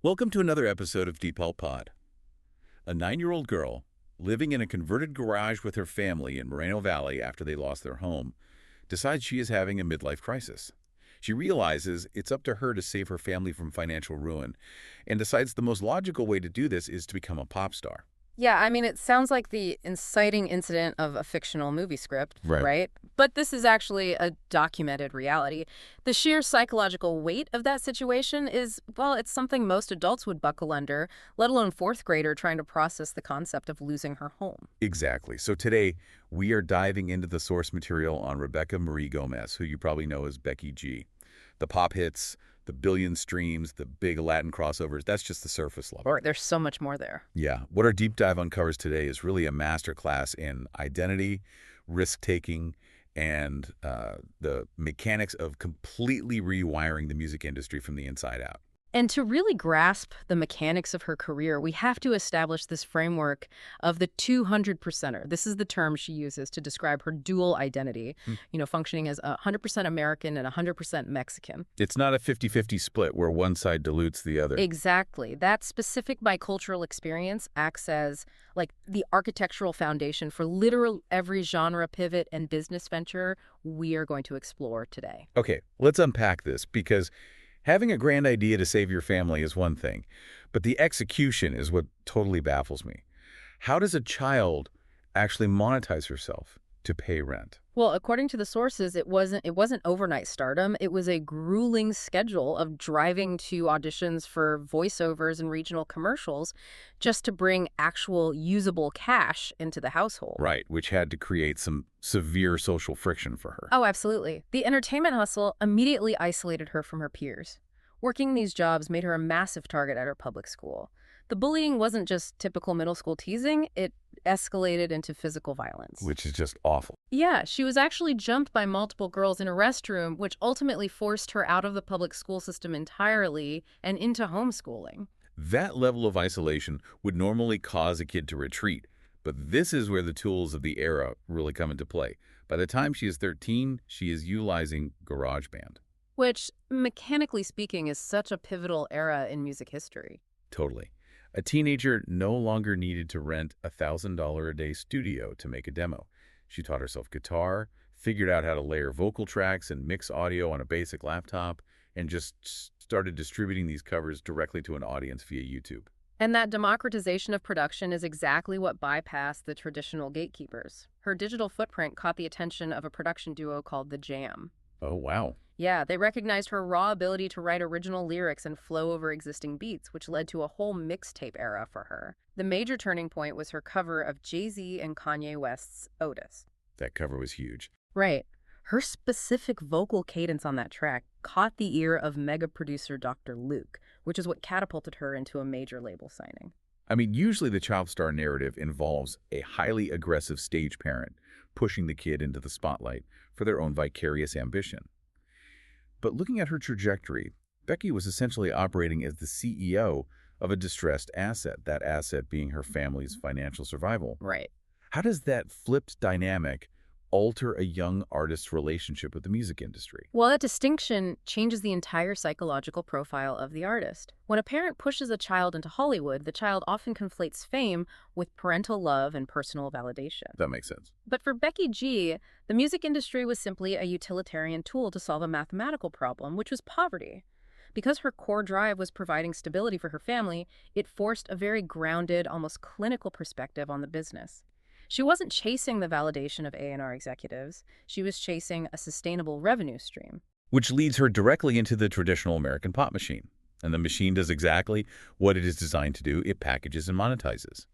Welcome to another episode of Deep Help Pod. A 9-year-old girl living in a converted garage with her family in Moreno Valley after they lost their home decides she is having a midlife crisis. She realizes it's up to her to save her family from financial ruin and decides the most logical way to do this is to become a pop star. Yeah, I mean, it sounds like the inciting incident of a fictional movie script, right? But this is actually a documented reality. The sheer psychological weight of that situation is, well, it's something most adults would buckle under, let alone fourth grader trying to process the concept of losing her home. Exactly. So today, we are diving into the source material on Rebecca Marie Gomez, who you probably know as Becky G. The pop hits, the billion streams, the big Latin crossovers, that's just the surface level. Or there's so much more there. Yeah. What our deep dive uncovers today is really a masterclass in identity, risk-taking, and the mechanics of completely rewiring the music industry from the inside out. And to really grasp the mechanics of her career, we have to establish this framework of the 200%er. This is the term she uses to describe her dual identity, functioning as 100% American and 100% Mexican. It's not a 50-50 split where one side dilutes the other. Exactly. That specific bicultural experience acts as like the architectural foundation for literal every genre pivot and business venture we are going to explore today. Okay, let's unpack this because having a grand idea to save your family is one thing, but the execution is what totally baffles me. How does a child actually monetize herself to pay rent? Well, according to the sources, it wasn't overnight stardom. It was a grueling schedule of driving to auditions for voiceovers and regional commercials just to bring actual usable cash into the household. Right, which had to create some severe social friction for her. Oh, absolutely. The entertainment hustle immediately isolated her from her peers. Working these jobs made her a massive target at her public school. The bullying wasn't just typical middle school teasing, it escalated into physical violence. Which is just awful. Yeah, she was actually jumped by multiple girls in a restroom, which ultimately forced her out of the public school system entirely and into homeschooling. That level of isolation would normally cause a kid to retreat, but this is where the tools of the era really come into play. By the time she is 13, she is utilizing GarageBand. Which, mechanically speaking, is such a pivotal era in music history. Totally. A teenager no longer needed to rent a $1,000 a day studio to make a demo. She taught herself guitar, figured out how to layer vocal tracks and mix audio on a basic laptop, and just started distributing these covers directly to an audience via YouTube. And that democratization of production is exactly what bypassed the traditional gatekeepers. Her digital footprint caught the attention of a production duo called The Jam. Oh, wow. Yeah, they recognized her raw ability to write original lyrics and flow over existing beats, which led to a whole mixtape era for her. The major turning point was her cover of Jay-Z and Kanye West's Otis. That cover was huge. Right. Her specific vocal cadence on that track caught the ear of mega producer Dr. Luke, which is what catapulted her into a major label signing. I mean, usually the child star narrative involves a highly aggressive stage parent pushing the kid into the spotlight for their own vicarious ambition. But looking at her trajectory, Becky was essentially operating as the CEO of a distressed asset, that asset being her family's financial survival. Right. How does that flipped dynamic alter a young artist's relationship with the music industry? Well, that distinction changes the entire psychological profile of the artist. When a parent pushes a child into Hollywood, the child often conflates fame with parental love and personal validation. That makes sense. But for Becky G, the music industry was simply a utilitarian tool to solve a mathematical problem, which was poverty. Because her core drive was providing stability for her family, it forced a very grounded, almost clinical perspective on the business. She wasn't chasing the validation of A&R executives. She was chasing a sustainable revenue stream. Which leads her directly into the traditional American pop machine. And the machine does exactly what it is designed to do. It packages and monetizes.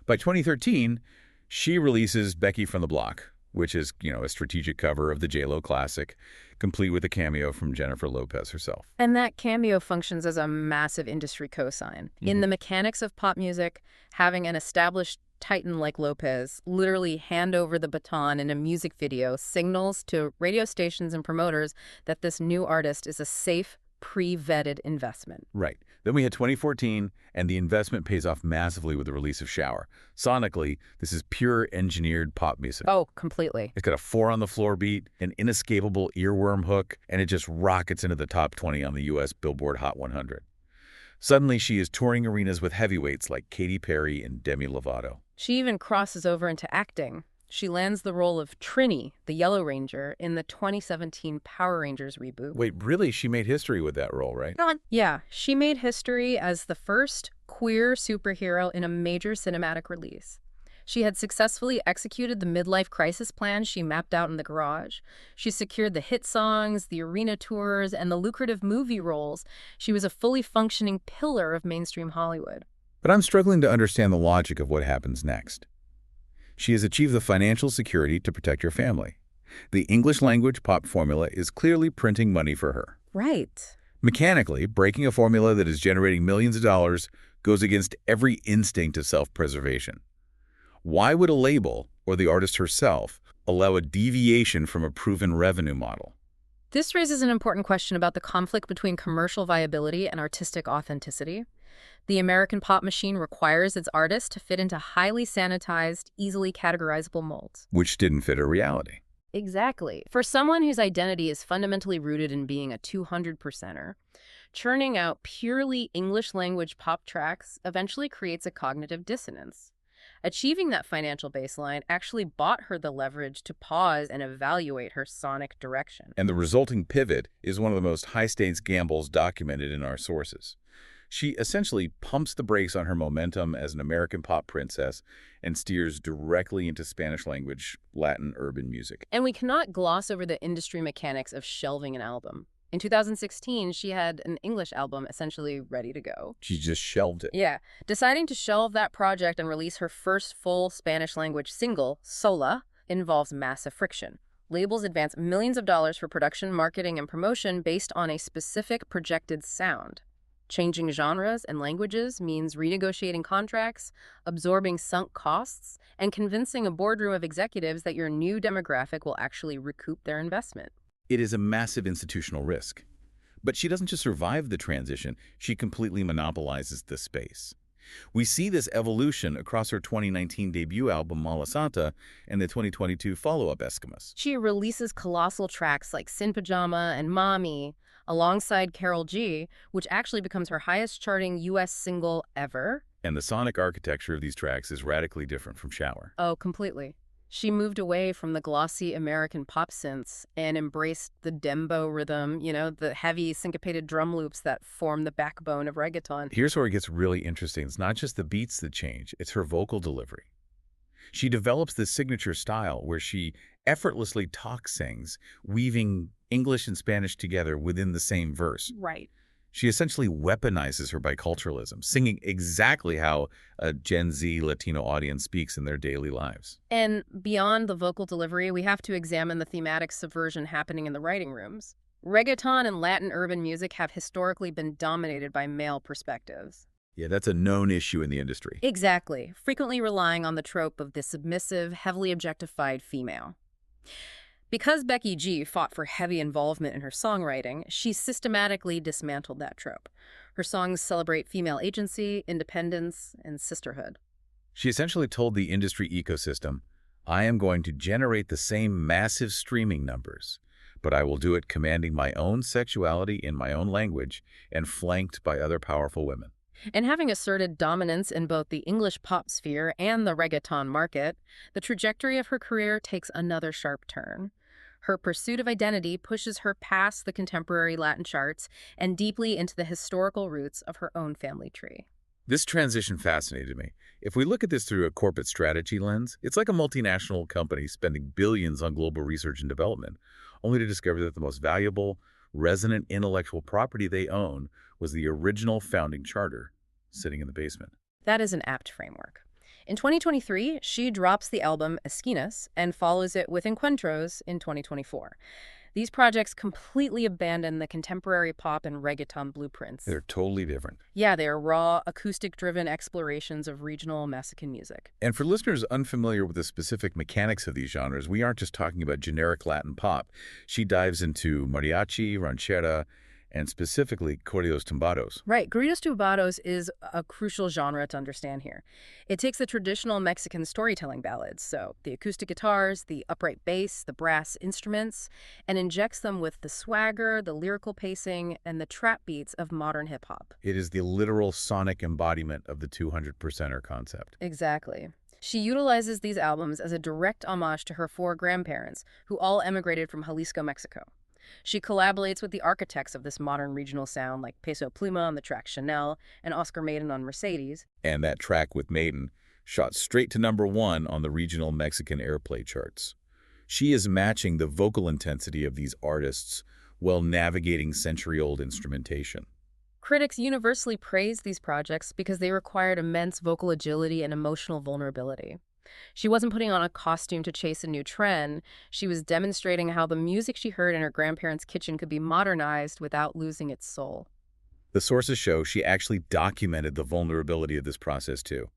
By 2013, she releases Becky from the Block, which is, a strategic cover of the J-Lo classic, complete with a cameo from Jennifer Lopez herself. And that cameo functions as a massive industry cosign. In the mechanics of pop music, having an established titan like Lopez literally hand over the baton in a music video signals to radio stations and promoters that this new artist is a safe, pre-vetted investment. Right. Then we had 2014, and the investment pays off massively with the release of Shower. Sonically, this is pure engineered pop music. Oh, completely. It's got a 4-on-the-floor beat, an inescapable earworm hook, and it just rockets into the top 20 on the U.S. Billboard Hot 100. Suddenly, she is touring arenas with heavyweights like Katy Perry and Demi Lovato. She even crosses over into acting. She lands the role of Trini, the Yellow Ranger, in the 2017 Power Rangers reboot. Wait, really? She made history with that role, right? Yeah, she made history as the first queer superhero in a major cinematic release. She had successfully executed the midlife crisis plan she mapped out in the garage. She secured the hit songs, the arena tours, and the lucrative movie roles. She was a fully functioning pillar of mainstream Hollywood. But I'm struggling to understand the logic of what happens next. She has achieved the financial security to protect her family. The English language pop formula is clearly printing money for her. Right. Mechanically, breaking a formula that is generating millions of dollars goes against every instinct of self-preservation. Why would a label, or the artist herself, allow a deviation from a proven revenue model? This raises an important question about the conflict between commercial viability and artistic authenticity. The American pop machine requires its artists to fit into highly sanitized, easily categorizable molds. Which didn't fit her reality. Exactly. For someone whose identity is fundamentally rooted in being a 200%er, churning out purely English language pop tracks eventually creates a cognitive dissonance. Achieving that financial baseline actually bought her the leverage to pause and evaluate her sonic direction. And the resulting pivot is one of the most high-stakes gambles documented in our sources. She essentially pumps the brakes on her momentum as an American pop princess and steers directly into Spanish-language, Latin urban music. And we cannot gloss over the industry mechanics of shelving an album. In 2016, she had an English album essentially ready to go. She just shelved it. Yeah. Deciding to shelve that project and release her first full Spanish-language single, Sola, involves massive friction. Labels advance millions of dollars for production, marketing, and promotion based on a specific projected sound. Changing genres and languages means renegotiating contracts, absorbing sunk costs, and convincing a boardroom of executives that your new demographic will actually recoup their investment. It is a massive institutional risk. But she doesn't just survive the transition, she completely monopolizes the space. We see this evolution across her 2019 debut album, Mala Santa, and the 2022 follow-up, Esquinas. She releases colossal tracks like Sin Pajama and Mommy, alongside Karol G, which actually becomes her highest-charting U.S. single ever. And the sonic architecture of these tracks is radically different from Shower. Oh, completely. She moved away from the glossy American pop synths and embraced the dembow rhythm, the heavy syncopated drum loops that form the backbone of reggaeton. Here's where it gets really interesting. It's not just the beats that change, it's her vocal delivery. She develops this signature style where she effortlessly talk-sings, weaving English and Spanish together within the same verse. Right. She essentially weaponizes her biculturalism, singing exactly how a Gen Z Latino audience speaks in their daily lives. And beyond the vocal delivery, we have to examine the thematic subversion happening in the writing rooms. Reggaeton and Latin urban music have historically been dominated by male perspectives. Yeah, that's a known issue in the industry. Exactly, frequently relying on the trope of the submissive, heavily objectified female. Because Becky G fought for heavy involvement in her songwriting, she systematically dismantled that trope. Her songs celebrate female agency, independence, and sisterhood. She essentially told the industry ecosystem, I am going to generate the same massive streaming numbers, but I will do it commanding my own sexuality in my own language and flanked by other powerful women. And having asserted dominance in both the English pop sphere and the reggaeton market, the trajectory of her career takes another sharp turn. Her pursuit of identity pushes her past the contemporary Latin charts and deeply into the historical roots of her own family tree. This transition fascinated me. If we look at this through a corporate strategy lens, it's like a multinational company spending billions on global research and development, only to discover that the most valuable, resonant intellectual property they own was the original founding charter sitting in the basement. That is an apt framework. In 2023, she drops the album Esquinas and follows it with Encuentros in 2024. These projects completely abandon the contemporary pop and reggaeton blueprints. They're totally different. Yeah, they are raw, acoustic-driven explorations of regional Mexican music. And for listeners unfamiliar with the specific mechanics of these genres, we aren't just talking about generic Latin pop. She dives into mariachi, ranchera, and specifically corridos tumbados. Right. Corridos tumbados is a crucial genre to understand here. It takes the traditional Mexican storytelling ballads, so the acoustic guitars, the upright bass, the brass instruments, and injects them with the swagger, the lyrical pacing, and the trap beats of modern hip-hop. It is the literal sonic embodiment of the 200%er concept. Exactly. She utilizes these albums as a direct homage to her four grandparents, who all emigrated from Jalisco, Mexico. She collaborates with the architects of this modern regional sound, like Peso Pluma on the track Chanel and Oscar Maiden on Mercedes. And that track with Maiden shot straight to #1 on the regional Mexican airplay charts. She is matching the vocal intensity of these artists while navigating century-old instrumentation. Critics universally praised these projects because they required immense vocal agility and emotional vulnerability. She wasn't putting on a costume to chase a new trend. She was demonstrating how the music she heard in her grandparents' kitchen could be modernized without losing its soul. The sources show she actually documented the vulnerability of this process too.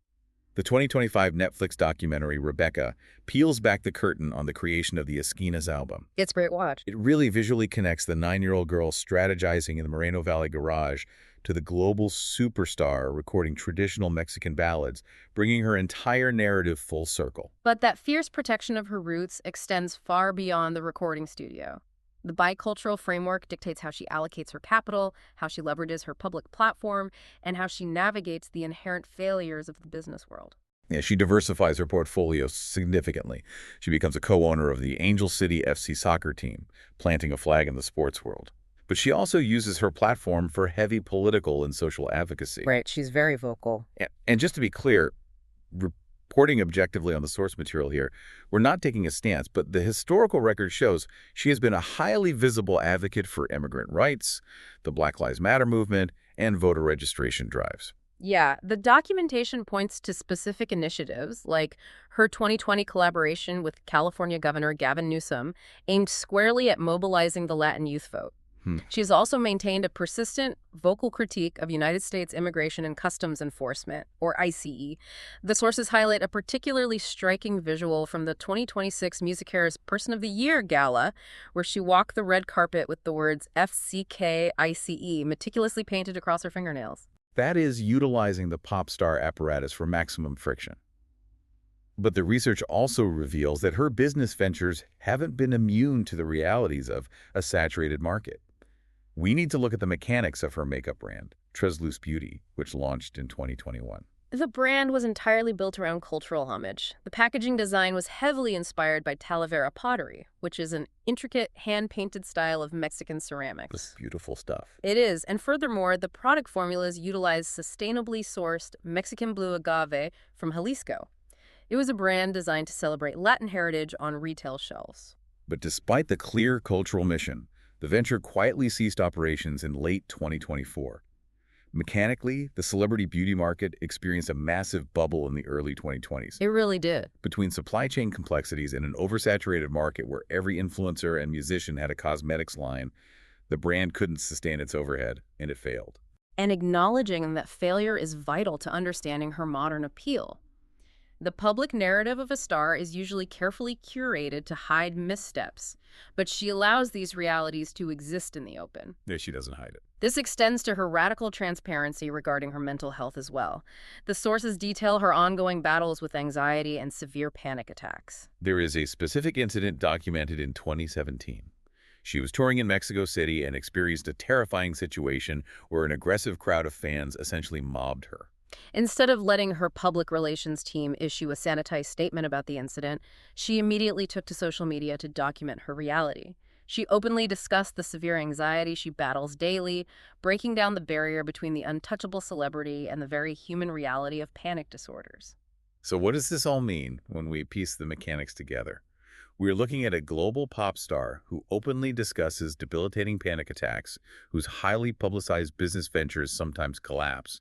The 2025 Netflix documentary Rebecca peels back the curtain on the creation of the Esquinas album. It's a great watch. It really visually connects the 9-year-old girl strategizing in the Moreno Valley garage to the global superstar recording traditional Mexican ballads, bringing her entire narrative full circle. But that fierce protection of her roots extends far beyond the recording studio. The bicultural framework dictates how she allocates her capital, how she leverages her public platform, and how she navigates the inherent failures of the business world. Yeah, she diversifies her portfolio significantly. She becomes a co-owner of the Angel City FC soccer team, planting a flag in the sports world. But she also uses her platform for heavy political and social advocacy. Right, she's very vocal. And just to be clear, reporting objectively on the source material here, we're not taking a stance, but the historical record shows she has been a highly visible advocate for immigrant rights, the Black Lives Matter movement, and voter registration drives. Yeah, the documentation points to specific initiatives, like her 2020 collaboration with California Governor Gavin Newsom, aimed squarely at mobilizing the Latin youth vote. She has also maintained a persistent vocal critique of United States Immigration and Customs Enforcement, or ICE. The sources highlight a particularly striking visual from the 2026 MusiCares Person of the Year Gala, where she walked the red carpet with the words FCKICE meticulously painted across her fingernails. That is utilizing the pop star apparatus for maximum friction. But the research also reveals that her business ventures haven't been immune to the realities of a saturated market. We need to look at the mechanics of her makeup brand, Tresloose Beauty, which launched in 2021. The brand was entirely built around cultural homage. The packaging design was heavily inspired by Talavera pottery, which is an intricate, hand-painted style of Mexican ceramics. This beautiful stuff. It is, and furthermore, the product formulas utilize sustainably sourced Mexican blue agave from Jalisco. It was a brand designed to celebrate Latin heritage on retail shelves. But despite the clear cultural mission, the venture quietly ceased operations in late 2024. Mechanically, the celebrity beauty market experienced a massive bubble in the early 2020s. It really did. Between supply chain complexities and an oversaturated market where every influencer and musician had a cosmetics line, the brand couldn't sustain its overhead, and it failed. And acknowledging that failure is vital to understanding her modern appeal. The public narrative of a star is usually carefully curated to hide missteps, but she allows these realities to exist in the open. Yeah, she doesn't hide it. This extends to her radical transparency regarding her mental health as well. The sources detail her ongoing battles with anxiety and severe panic attacks. There is a specific incident documented in 2017. She was touring in Mexico City and experienced a terrifying situation where an aggressive crowd of fans essentially mobbed her. Instead of letting her public relations team issue a sanitized statement about the incident, she immediately took to social media to document her reality. She openly discussed the severe anxiety she battles daily, breaking down the barrier between the untouchable celebrity and the very human reality of panic disorders. So what does this all mean when we piece the mechanics together? We're looking at a global pop star who openly discusses debilitating panic attacks, whose highly publicized business ventures sometimes collapse,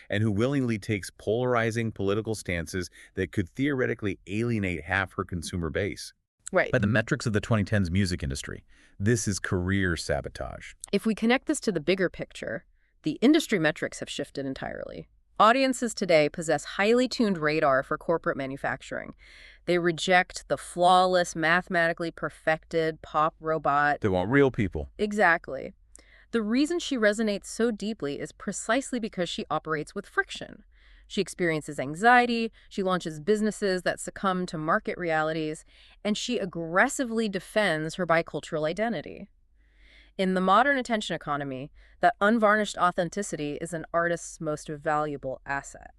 and who willingly takes polarizing political stances that could theoretically alienate half her consumer base. Right. By the metrics of the 2010s music industry, this is career sabotage. If we connect this to the bigger picture, the industry metrics have shifted entirely. Audiences today possess highly tuned radar for corporate manufacturing. They reject the flawless, mathematically perfected pop robot. They want real people. Exactly. The reason she resonates so deeply is precisely because she operates with friction. She experiences anxiety, she launches businesses that succumb to market realities, and she aggressively defends her bicultural identity. In the modern attention economy, that unvarnished authenticity is an artist's most valuable asset.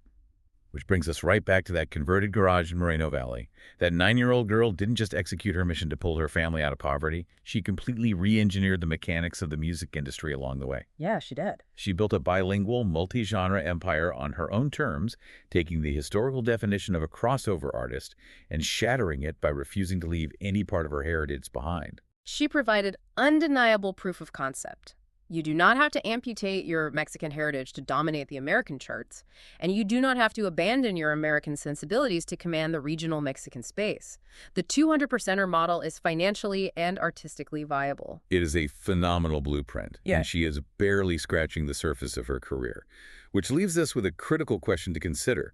Which brings us right back to that converted garage in Moreno Valley. That 9-year-old girl didn't just execute her mission to pull her family out of poverty. She completely re-engineered the mechanics of the music industry along the way. Yeah, she did. She built a bilingual, multi-genre empire on her own terms, taking the historical definition of a crossover artist and shattering it by refusing to leave any part of her heritage behind. She provided undeniable proof of concept. You do not have to amputate your Mexican heritage to dominate the American charts, and you do not have to abandon your American sensibilities to command the regional Mexican space. The 200%er model is financially and artistically viable. It is a phenomenal blueprint, Yeah. and she is barely scratching the surface of her career, which leaves us with a critical question to consider.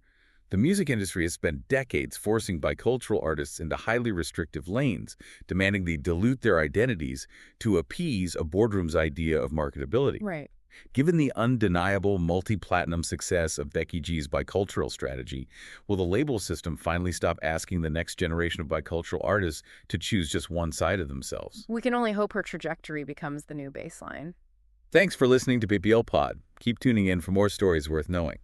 The music industry has spent decades forcing bicultural artists into highly restrictive lanes, demanding they dilute their identities to appease a boardroom's idea of marketability. Right. Given the undeniable multi-platinum success of Becky G's bicultural strategy, will the label system finally stop asking the next generation of bicultural artists to choose just one side of themselves? We can only hope her trajectory becomes the new baseline. Thanks for listening to PPL Pod. Keep tuning in for more stories worth knowing.